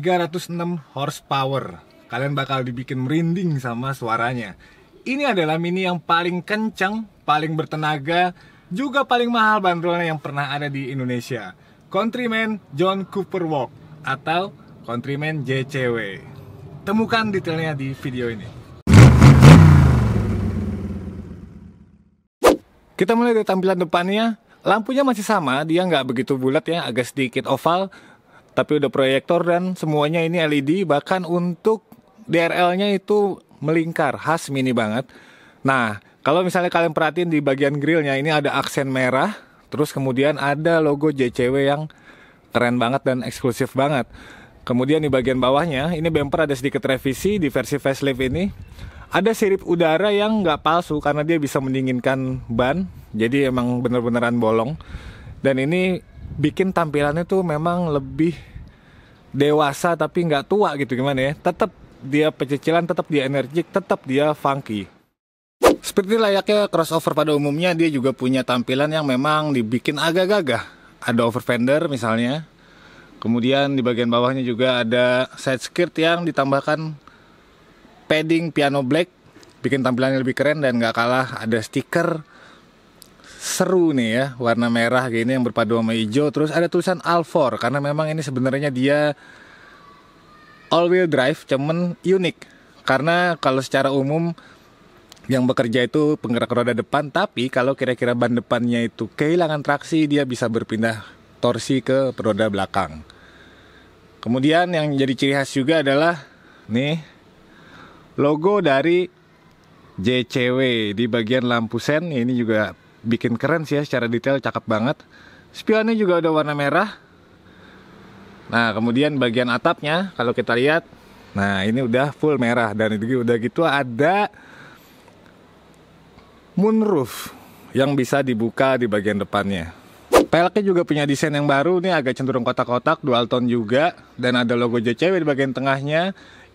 306 horsepower. Kalian bakal dibikin merinding sama suaranya. Ini adalah Mini yang paling kencang, paling bertenaga, juga paling mahal bandrolnya yang pernah ada di Indonesia. Countryman John Cooper Walk atau Countryman JCW. Temukan detailnya di video ini. Kita mulai dari tampilan depannya. Lampunya masih sama, dia nggak begitu bulat ya, agak sedikit oval. Tapi udah proyektor dan semuanya ini LED. Bahkan untuk DRL-nya itu melingkar, khas Mini banget. Nah, kalau misalnya kalian perhatiin di bagian grillnya ini ada aksen merah. Terus kemudian ada logo JCW yang keren banget dan eksklusif banget. Kemudian di bagian bawahnya, ini bumper ada sedikit revisi di versi facelift ini. Ada sirip udara yang nggak palsu karena dia bisa mendinginkan ban. Jadi emang bener-beneran bolong. Dan ini bikin tampilannya tuh memang lebih dewasa tapi nggak tua gitu, gimana ya. Tetap dia pecicilan, tetap dia energik, tetap dia funky. Seperti layaknya crossover pada umumnya, dia juga punya tampilan yang memang dibikin agak gagah. Ada over fender misalnya. Kemudian di bagian bawahnya juga ada side skirt yang ditambahkan padding piano black, bikin tampilannya lebih keren. Dan gak kalah ada stiker seru nih ya, warna merah gini yang berpadu sama hijau. Terus ada tulisan All4 karena memang ini sebenarnya dia all wheel drive, cuman unik karena kalau secara umum yang bekerja itu penggerak roda depan, tapi kalau kira-kira ban depannya itu kehilangan traksi, dia bisa berpindah torsi ke roda belakang. Kemudian yang jadi ciri khas juga adalah nih logo dari JCW di bagian lampu sen. Ini juga bikin keren sih ya, secara detail cakep banget. Spionnya juga ada warna merah. Nah, kemudian bagian atapnya kalau kita lihat, nah ini udah full merah. Dan itu udah gitu ada moonroof yang bisa dibuka di bagian depannya. Peleknya juga punya desain yang baru, nih agak cenderung kotak-kotak, dual tone juga. Dan ada logo JCW di bagian tengahnya.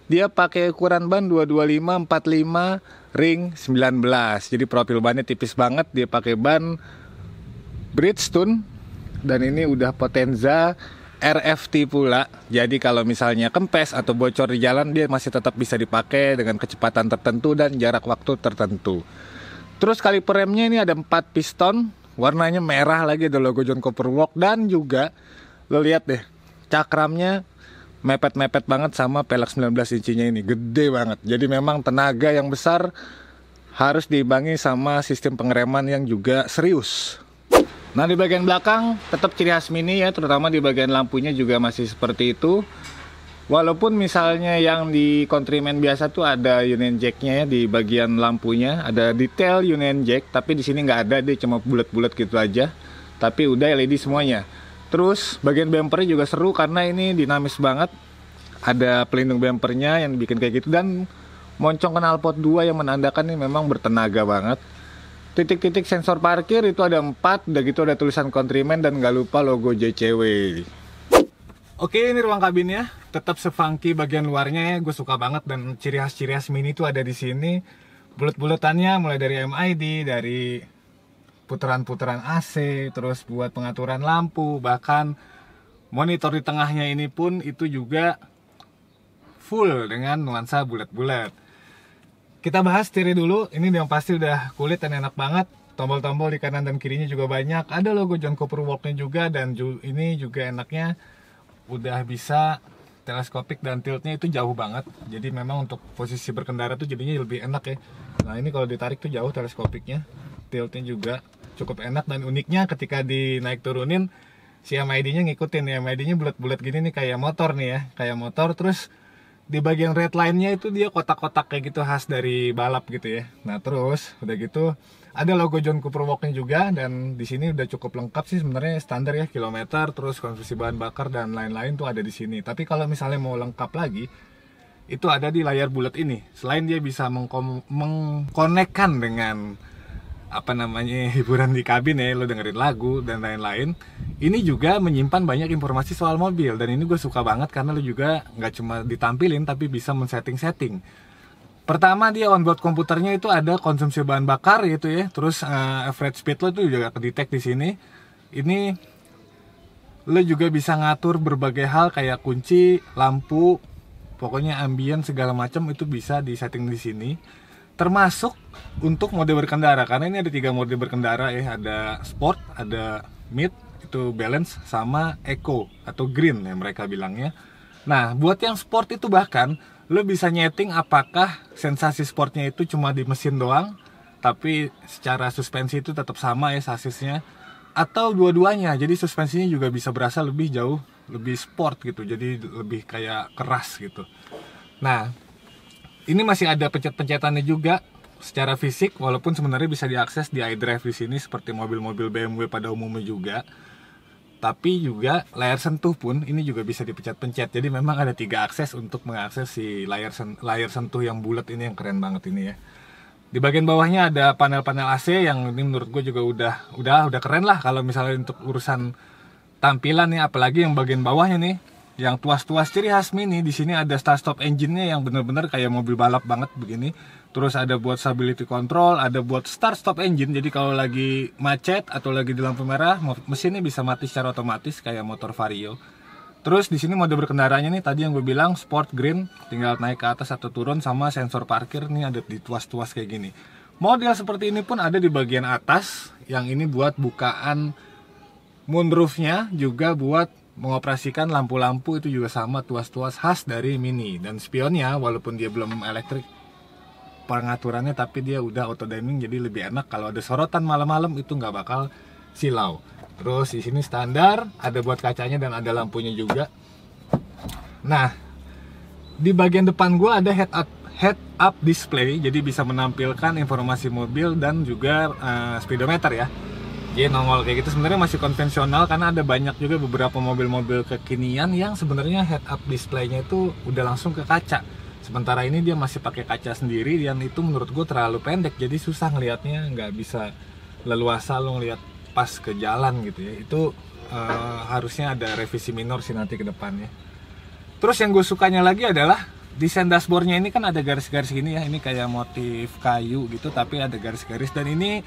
Dia pakai ukuran ban 225/45 ring 19. Jadi profil bannya tipis banget. Dia pakai ban Bridgestone. Dan ini udah Potenza RFT pula. Jadi kalau misalnya kempes atau bocor di jalan, dia masih tetap bisa dipakai dengan kecepatan tertentu dan jarak waktu tertentu. Terus kaliper remnya ini ada 4 piston, warnanya merah lagi, ada logo John Cooper Walk. Dan juga lo lihat deh, cakramnya mepet-mepet banget sama pelek 19 inchinya ini, gede banget. Jadi memang tenaga yang besar harus diimbangi sama sistem pengereman yang juga serius. Nah, di bagian belakang tetap ciri khas Mini ya, terutama di bagian lampunya juga masih seperti itu. Walaupun misalnya yang di Countryman biasa tuh ada Union Jack-nya ya di bagian lampunya, ada detail Union Jack, tapi di sini nggak ada, dia cuma bulat-bulat gitu aja. Tapi udah LED semuanya. Terus bagian bumpernya juga seru karena ini dinamis banget. Ada pelindung bumpernya yang bikin kayak gitu dan moncong knalpot 2 yang menandakan ini memang bertenaga banget. Titik-titik sensor parkir itu ada 4, udah gitu ada tulisan Countryman dan nggak lupa logo JCW. Oke, ini ruang kabinnya, tetap se-funky bagian luarnya ya, gue suka banget. Dan ciri khas Mini itu ada di sini. Bulet-buletannya mulai dari MID, dari putaran-putaran AC, terus buat pengaturan lampu, bahkan monitor di tengahnya ini pun itu juga full dengan nuansa bulat-bulat. Kita bahas setirnya dulu, ini yang pasti udah kulit dan enak banget. Tombol-tombol di kanan dan kirinya juga banyak, ada logo John Cooper Walk-nya juga. Dan ini juga enaknya udah bisa teleskopik dan tiltnya itu jauh banget. Jadi memang untuk posisi berkendara tuh jadinya lebih enak ya. Nah, ini kalau ditarik tuh jauh teleskopiknya. Tiltnya juga cukup enak. Dan uniknya ketika dinaik turunin, si MID-nya ngikutin ya. MID-nya bulat-bulat gini nih, kayak motor nih ya, kayak motor. Terus di bagian red line-nya itu dia kotak-kotak kayak gitu, khas dari balap gitu ya. Nah, terus udah gitu ada logo John Cooper Walk-nya juga. Dan di sini udah cukup lengkap sih sebenarnya, standar ya, kilometer, terus konsumsi bahan bakar dan lain-lain tuh ada di sini. Tapi kalau misalnya mau lengkap lagi, itu ada di layar bulat ini. Selain dia bisa mengkonekkan dengan hiburan di kabin ya, lo dengerin lagu dan lain-lain, ini juga menyimpan banyak informasi soal mobil. Dan ini gue suka banget karena lo juga nggak cuma ditampilin tapi bisa men-setting-setting. Pertama, dia onboard komputernya itu ada konsumsi bahan bakar gitu ya, terus average speed lo itu juga kedetek di sini. Ini Lo juga bisa ngatur berbagai hal kayak kunci, lampu, pokoknya ambien segala macam itu bisa disetting di sini. Termasuk untuk mode berkendara, karena ini ada 3 mode berkendara ya, ada sport, ada mid, itu balance, sama eco atau green ya mereka bilangnya. Nah, buat yang sport itu bahkan lo bisa nyeting apakah sensasi sportnya itu cuma di mesin doang, tapi secara suspensi itu tetap sama ya sasisnya, atau dua-duanya. Jadi suspensinya juga bisa berasa lebih jauh, lebih sport gitu, jadi lebih kayak keras gitu. Nah, ini masih ada pencet-pencetannya juga secara fisik, walaupun sebenarnya bisa diakses di iDrive di sini seperti mobil-mobil BMW pada umumnya juga. Tapi juga layar sentuh pun ini juga bisa dipencet-pencet. Jadi memang ada 3 akses untuk mengakses si layar sentuh yang bulat ini, yang keren banget ini ya. Di bagian bawahnya ada panel-panel AC yang ini menurut gue juga udah keren lah kalau misalnya untuk urusan tampilan nih, apalagi yang bagian bawahnya nih yang tuas-tuas ciri khas Mini. Di sini ada start stop engine-nya yang bener-bener kayak mobil balap banget begini. Terus ada buat stability control, ada buat start stop engine. Jadi kalau lagi macet atau lagi di lampu merah, mesinnya bisa mati secara otomatis kayak motor Vario. Terus di sini mode berkendaranya nih tadi yang gue bilang sport green, tinggal naik ke atas atau turun, sama sensor parkir nih ada di tuas-tuas kayak gini. Model seperti ini pun ada di bagian atas, yang ini buat bukaan moonroofnya, juga buat mengoperasikan lampu-lampu itu juga sama tuas-tuas khas dari Mini. Dan spionnya walaupun dia belum elektrik pengaturannya, tapi dia udah auto dimming, jadi lebih enak kalau ada sorotan malam-malam itu nggak bakal silau. Terus di sini standar ada buat kacanya dan ada lampunya juga. Nah, di bagian depan gua ada head up display, jadi bisa menampilkan informasi mobil dan juga speedometer ya. Jadi nongol kayak gitu. Sebenarnya masih konvensional karena ada banyak juga beberapa mobil-mobil kekinian yang sebenarnya head up display-nya itu udah langsung ke kaca. Sementara ini dia masih pakai kaca sendiri, dan itu menurut gue terlalu pendek, jadi susah ngelihatnya, nggak bisa leluasa lo ngelihat pas ke jalan gitu ya. Itu harusnya ada revisi minor sih nanti ke depannya. Terus yang gue sukanya lagi adalah desain dashboardnya ini kan ada garis-garis gini ya, ini kayak motif kayu gitu tapi ada garis-garis, dan ini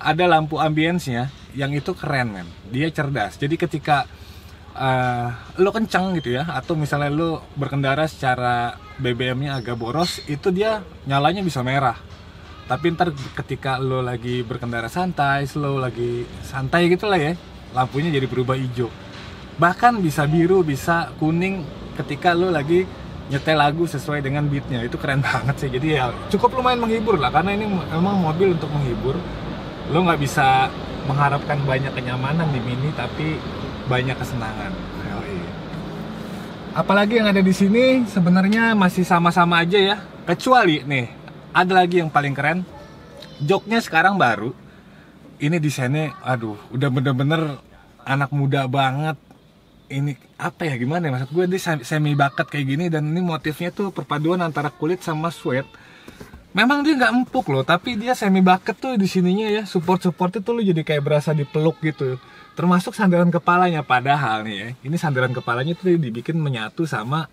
ada lampu ambience-nya yang itu keren men. Dia cerdas, jadi ketika lo kenceng gitu ya, atau misalnya lo berkendara secara BBM-nya agak boros, itu dia nyalanya bisa merah. Tapi ntar ketika lo lagi berkendara santai, slow, lagi santai gitu lah ya, lampunya jadi berubah hijau. Bahkan bisa biru, bisa kuning ketika lo lagi nyetel lagu sesuai dengan beatnya. Itu keren banget sih. Jadi ya cukup lumayan menghibur lah, karena ini memang mobil untuk menghibur. Lo nggak bisa mengharapkan banyak kenyamanan di Mini, tapi banyak kesenangan. Apalagi yang ada di sini sebenarnya masih sama-sama aja ya. Kecuali nih, ada lagi yang paling keren. Joknya sekarang baru. Ini desainnya, aduh, udah bener-bener anak muda banget. Ini apa ya, gimana ya, maksud gue dia semi bucket kayak gini, dan ini motifnya tuh perpaduan antara kulit sama suede. Memang dia nggak empuk loh, tapi dia semi bucket tuh di sininya ya, support-supportnya tuh lo jadi kayak berasa dipeluk gitu. Termasuk sandaran kepalanya, padahal nih ya, ini sandaran kepalanya tuh dibikin menyatu sama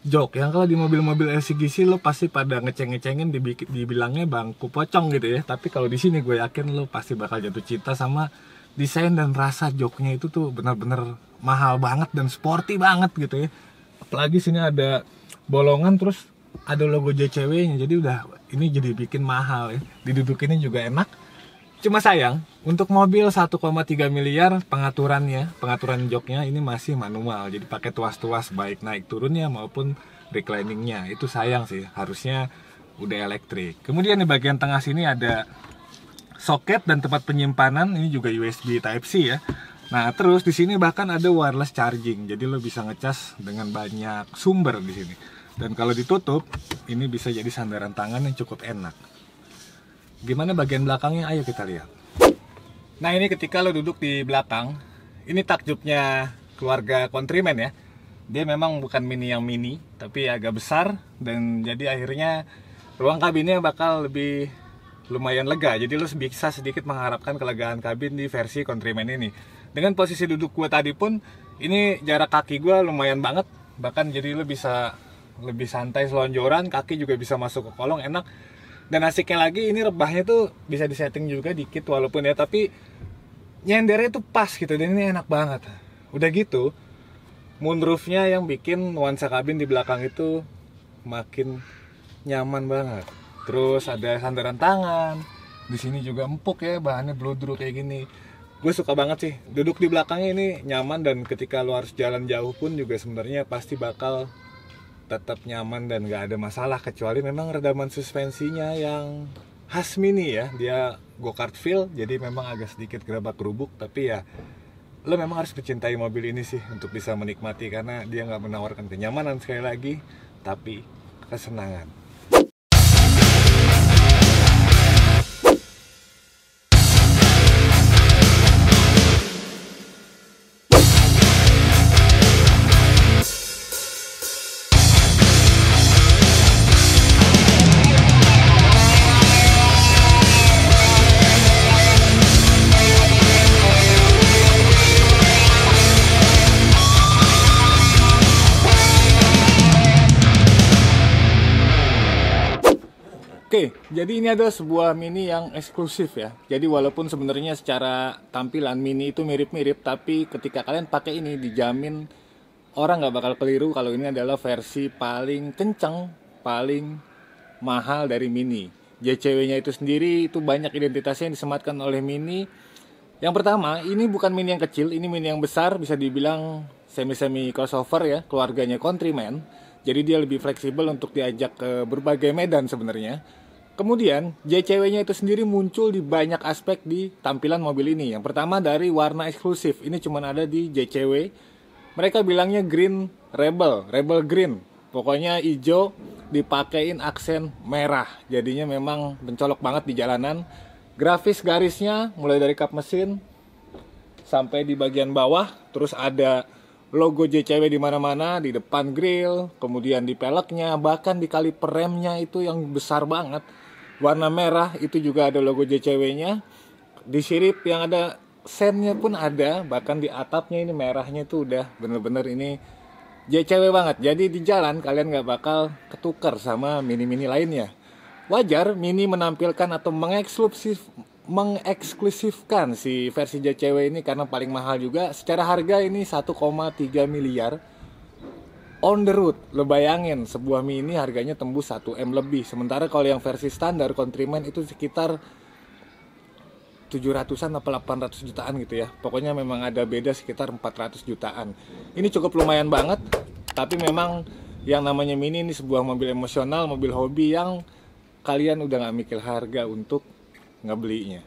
jok. Yang kalau di mobil-mobil LCGC lo pasti pada ngeceng-ngecengin, dibilangnya bangku pocong gitu ya. Tapi kalau di sini gue yakin lo pasti bakal jatuh cinta sama desain dan rasa joknya itu tuh benar-benar mahal banget dan sporty banget gitu ya. Apalagi sini ada bolongan, terus ada logo JCW-nya, jadi udah ini jadi bikin mahal ya. Didudukinnya juga enak. Cuma sayang, untuk mobil 1,3 miliar pengaturan joknya ini masih manual. Jadi pakai tuas-tuas baik naik turunnya maupun recliningnya. Itu sayang sih, harusnya udah elektrik. Kemudian di bagian tengah sini ada soket dan tempat penyimpanan, ini juga USB Type-C ya. Nah, terus di sini bahkan ada wireless charging. Jadi lo bisa ngecas dengan banyak sumber di sini. Dan kalau ditutup, ini bisa jadi sandaran tangan yang cukup enak. Gimana bagian belakangnya? Ayo kita lihat. Nah, ini ketika lo duduk di belakang, ini takjubnya keluarga Countryman ya. Dia memang bukan Mini yang mini, tapi agak besar, dan jadi akhirnya ruang kabinnya bakal lebih lumayan lega. Jadi lo bisa sedikit mengharapkan kelegaan kabin di versi Countryman ini. Dengan posisi duduk gue tadi pun, ini jarak kaki gue lumayan banget. Bahkan jadi lo bisa lebih santai selonjoran, kaki juga bisa masuk ke kolong, enak. Dan asiknya lagi, ini rebahnya tuh bisa disetting juga dikit walaupun ya, tapi nyendernya tuh pas gitu, dan ini enak banget. Udah gitu, moonroofnya yang bikin nuansa kabin di belakang itu makin nyaman banget. Terus ada sandaran tangan. Di sini juga empuk ya, bahannya bludru kayak gini. Gue suka banget sih. Duduk di belakangnya ini nyaman, dan ketika lu harus jalan jauh pun juga sebenarnya pasti bakal tetap nyaman dan gak ada masalah, kecuali memang redaman suspensinya yang khas Mini ya. Dia go-kart feel, jadi memang agak sedikit gerabak-gerubuk, tapi ya lo memang harus mencintai mobil ini sih untuk bisa menikmati, karena dia nggak menawarkan kenyamanan sekali lagi, tapi kesenangan. Oke, jadi ini adalah sebuah Mini yang eksklusif ya. Jadi walaupun sebenarnya secara tampilan Mini itu mirip-mirip, tapi ketika kalian pakai ini dijamin orang nggak bakal keliru kalau ini adalah versi paling kencang, paling mahal dari Mini. JCW-nya itu sendiri itu banyak identitasnya yang disematkan oleh Mini. Yang pertama, ini bukan Mini yang kecil, ini Mini yang besar, bisa dibilang semi-semi crossover ya, keluarganya Countryman. Jadi dia lebih fleksibel untuk diajak ke berbagai medan sebenarnya. Kemudian JCW-nya itu sendiri muncul di banyak aspek di tampilan mobil ini. Yang pertama dari warna eksklusif, ini cuma ada di JCW. Mereka bilangnya Green Rebel, Rebel Green. Pokoknya hijau dipakein aksen merah. Jadinya memang mencolok banget di jalanan. Grafis garisnya mulai dari kap mesin sampai di bagian bawah, terus ada logo JCW di mana-mana, di depan grill, kemudian di peleknya, bahkan di kaliper remnya itu yang besar banget. Warna merah itu juga ada logo JCW-nya. Di sirip yang ada sennya pun ada, bahkan di atapnya ini merahnya itu udah bener-bener ini JCW banget. Jadi di jalan kalian nggak bakal ketukar sama Mini-Mini lainnya. Wajar Mini menampilkan atau mengeksklusifkan si versi JCW ini karena paling mahal juga. Secara harga ini 1,3 miliar on the road. Lo bayangin sebuah Mini harganya tembus 1M lebih. Sementara kalau yang versi standar Countryman itu sekitar 700-an atau 800 jutaan gitu ya. Pokoknya memang ada beda sekitar 400 jutaan. Ini cukup lumayan banget. Tapi memang yang namanya Mini ini sebuah mobil emosional, mobil hobi yang kalian udah gak mikir harga untuk ngebelinya.